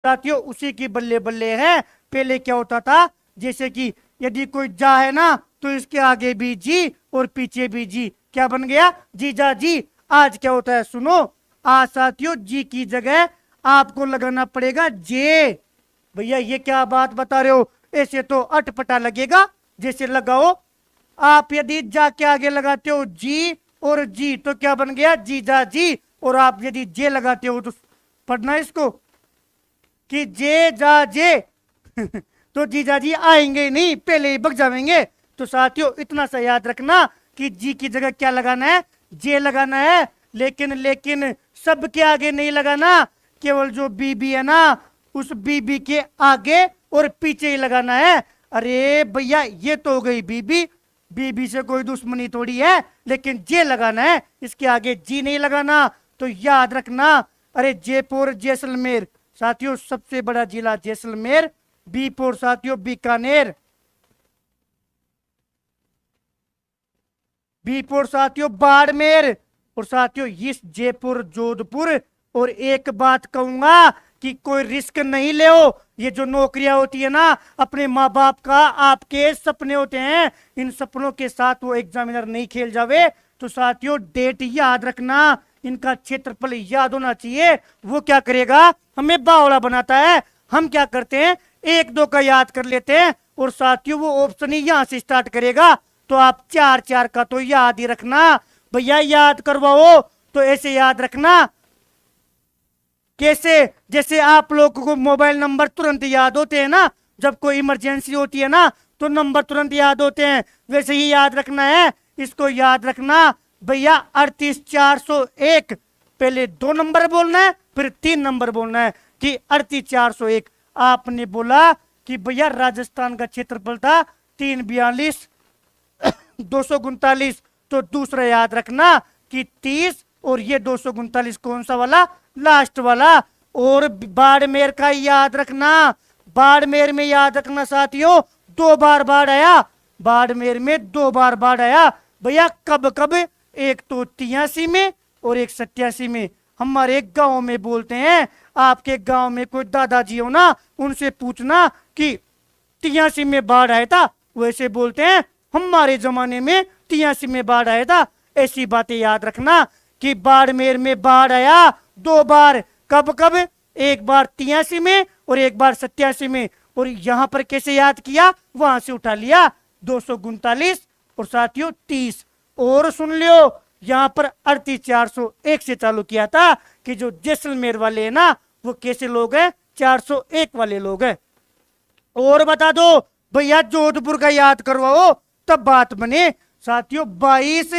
साथियों उसी की बल्ले बल्ले है। पहले क्या होता था, जैसे कि यदि कोई जा है ना तो इसके आगे भी जी और पीछे भी जी, क्या बन गया, जीजा जी। आज क्या होता है सुनो, आज साथियों जी की जगह आपको लगाना पड़ेगा जे। भैया ये क्या बात बता रहे हो, ऐसे तो अटपटा लगेगा। जैसे लगाओ, आप यदि जा के आगे लगाते हो जी और जी तो क्या बन गया, जीजा जी। और आप यदि जे लगाते हो तो पढ़ना इसको कि जे जा जे तो जीजा जी आएंगे ही नहीं, पहले ही भग जाएंगे। तो साथियों इतना सा याद रखना कि जी की जगह क्या लगाना है, जे लगाना है। लेकिन लेकिन सबके आगे नहीं लगाना, केवल जो बीबी है ना उस बीबी के आगे और पीछे ही लगाना है। अरे भैया ये तो हो गई बीबी, बीबी से कोई दुश्मनी थोड़ी है, लेकिन जे लगाना है, इसके आगे जी नहीं लगाना। तो याद रखना। अरे जयपुर जैसलमेर साथियों सबसे बड़ा जिला जैसलमेर, बीपुर साथियों बीकानेर, बीपुर साथियों बाड़मेर, और साथियों इस जयपुर जोधपुर। और एक बात कहूंगा कि कोई रिस्क नहीं ले, ये जो नौकरियां होती है ना अपने माँ बाप का आपके सपने होते हैं, इन सपनों के साथ वो एग्जामिनर नहीं खेल जावे। तो साथियों डेट याद रखना, इनका क्षेत्रफल याद होना चाहिए। वो क्या करेगा, हमें बावला बनाता है। हम क्या करते हैं, एक दो का याद कर लेते हैं, और साथियों वो ऑप्शन ही यहां से स्टार्ट करेगा। तो आप चार चार का तो याद ही रखना। भैया याद करवाओ तो ऐसे याद रखना, कैसे, जैसे आप लोगों को मोबाइल नंबर तुरंत याद होते हैं ना, जब कोई इमरजेंसी होती है ना तो नंबर तुरंत याद होते हैं, वैसे ही याद रखना है। इसको याद रखना भैया 38401, पहले 2 नंबर बोलना है फिर 3 नंबर बोलना है कि 38401। आपने बोला कि भैया राजस्थान का क्षेत्रफल था 342 239, तो दूसरा याद रखना कि 30, और ये 239 कौन सा वाला, लास्ट वाला। और बाड़मेर का याद रखना, बाड़मेर में याद रखना साथियों 2 बार बाढ़ आया, बाड़मेर में 2 बार बाढ़ आया। भैया कब कब, एक तो 83 में और एक 87 में। हमारे गांव में बोलते हैं, आपके गांव में कोई दादाजी हो ना उनसे पूछना कि 83 में बाढ़ आया था, वैसे बोलते हैं हमारे जमाने में 83 में बाढ़ आया था। ऐसी बातें याद रखना कि बाड़मेर में बाढ़ आया 2 बार, कब कब, एक बार 83 में और एक बार 87 में। और यहां पर कैसे याद किया, वहां से उठा लिया 239 और साथियों 30। और सुन लियो यहां पर 38401 से चालू किया था कि जो जैसलमेर वाले हैं ना वो कैसे लोग हैं, 401 वाले लोग हैं। और बता दो भैया जोधपुर का याद करवाओ तब बात बने। साथियों 22,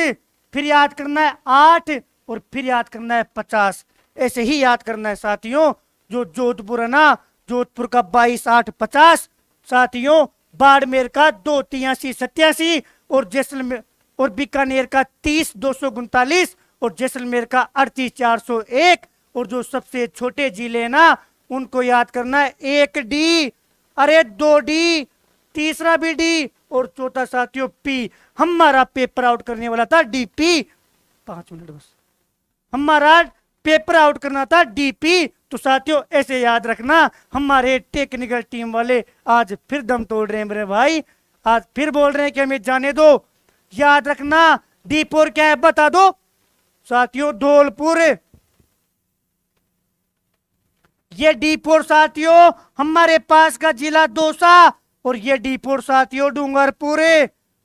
फिर याद करना है 8, और फिर याद करना है 50। ऐसे ही याद करना है साथियों। जो जोधपुर है ना, जोधपुर का 22, 8, 50। साथियों बाड़मेर का 2, 83, 87, और जैसलमेर और बीकानेर का 30, 239, और जैसलमेर का 38401। और जो सबसे छोटे जिले ना उनको याद करना है 1 डी, अरे 2 डी, तीसरा भी डी, और चौथा साथियों पी। हमारा पेपर आउट करने वाला था डीपी, 5 मिनट बस, हमारा पेपर आउट करना था डीपी। तो साथियों ऐसे याद रखना। हमारे टेक्निकल टीम वाले आज फिर दम तोड़ रहे हैं मेरे भाई, आज फिर बोल रहे हैं कि हमें जाने दो। याद रखना डीपुर क्या है बता दो साथियों, धौलपुर। ये डीपुर साथियों हमारे पास का जिला दौसा, और ये डीपुर साथियों डूंगरपुर।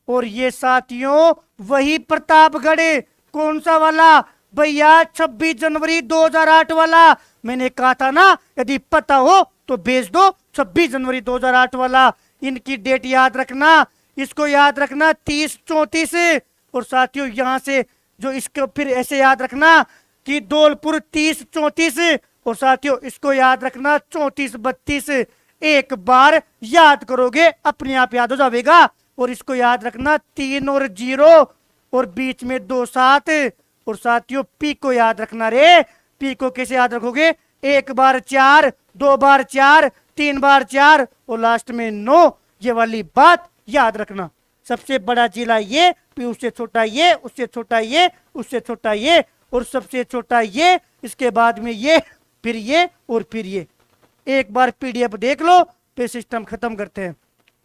और ये साथियों वही प्रतापगढ़, कौन सा वाला भैया, 26 जनवरी 2008 वाला। मैंने कहा था ना यदि पता हो तो भेज दो, 26 जनवरी 2008 वाला। इनकी डेट याद रखना, इसको याद रखना 30, 34। और साथियों यहां से जो इसको फिर ऐसे याद रखना कि धौलपुर 30, 34। और साथियों इसको याद रखना 34, 32। एक बार याद करोगे अपने आप याद हो जाएगा। और इसको याद रखना 3 और 0, और बीच में 2, 7। और साथियों पी को याद रखना रे, पी को कैसे याद रखोगे, 1 बार 4, 2 बार 4, 3 बार 4, और लास्ट में 9। ये वाली बात याद रखना। सबसे बड़ा जिला ये, फिर उससे छोटा ये, उससे छोटा ये, उससे छोटा ये, और सबसे छोटा ये, इसके बाद में ये, फिर ये, और फिर ये। एक बार पीडीएफ देख लो, फिर सिस्टम खत्म करते हैं।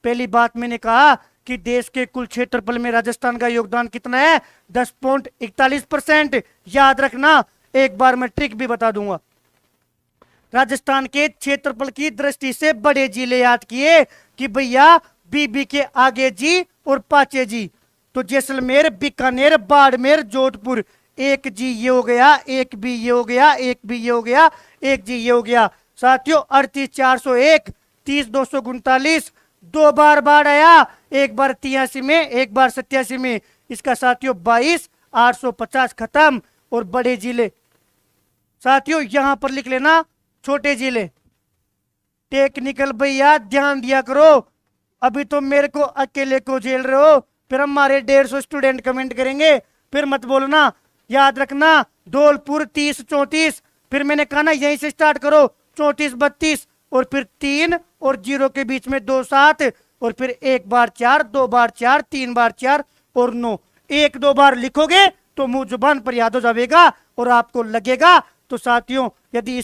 पहली बात मैंने कहा कि देश के कुल क्षेत्रफल में राजस्थान का योगदान कितना है, 10.41%। याद रखना, एक बार मैं ट्रिक भी बता दूंगा। राजस्थान के क्षेत्रफल की दृष्टि से बड़े जिले याद किए कि भैया बीबी के आगे जी और पाचे जी, तो जैसलमेर, बीकानेर, बाड़मेर, जोधपुर। एक जी ये हो गया, एक भी ये हो गया, एक भी ये हो गया, एक जी ये हो गया। साथियों 38,401, 30,239, 2 बार बाढ़ आया, एक बार 83 में, एक बार 87 में। इसका साथियों 22,850 खत्म। और बड़े जिले साथियों यहां पर लिख लेना, छोटे जिले। टेक्निकल भैया ध्यान दिया करो, अभी तो मेरे को अकेले को झेल रहे हो, फिर हमारे 150 स्टूडेंट कमेंट करेंगे, फिर मत बोलना। याद रखना, धौलपुर 30-34, फिर मैंने कहा ना यहीं से स्टार्ट करो, 34-32, और फिर 3 और 0 के बीच में 2 7, और फिर 1 बार 4, 2 बार 4, 3 बार 4 और 9। 1-2 बार लिखोगे तो मुंह जुबान पर याद हो जाएगा और आपको लगेगा। तो साथियों यदि इस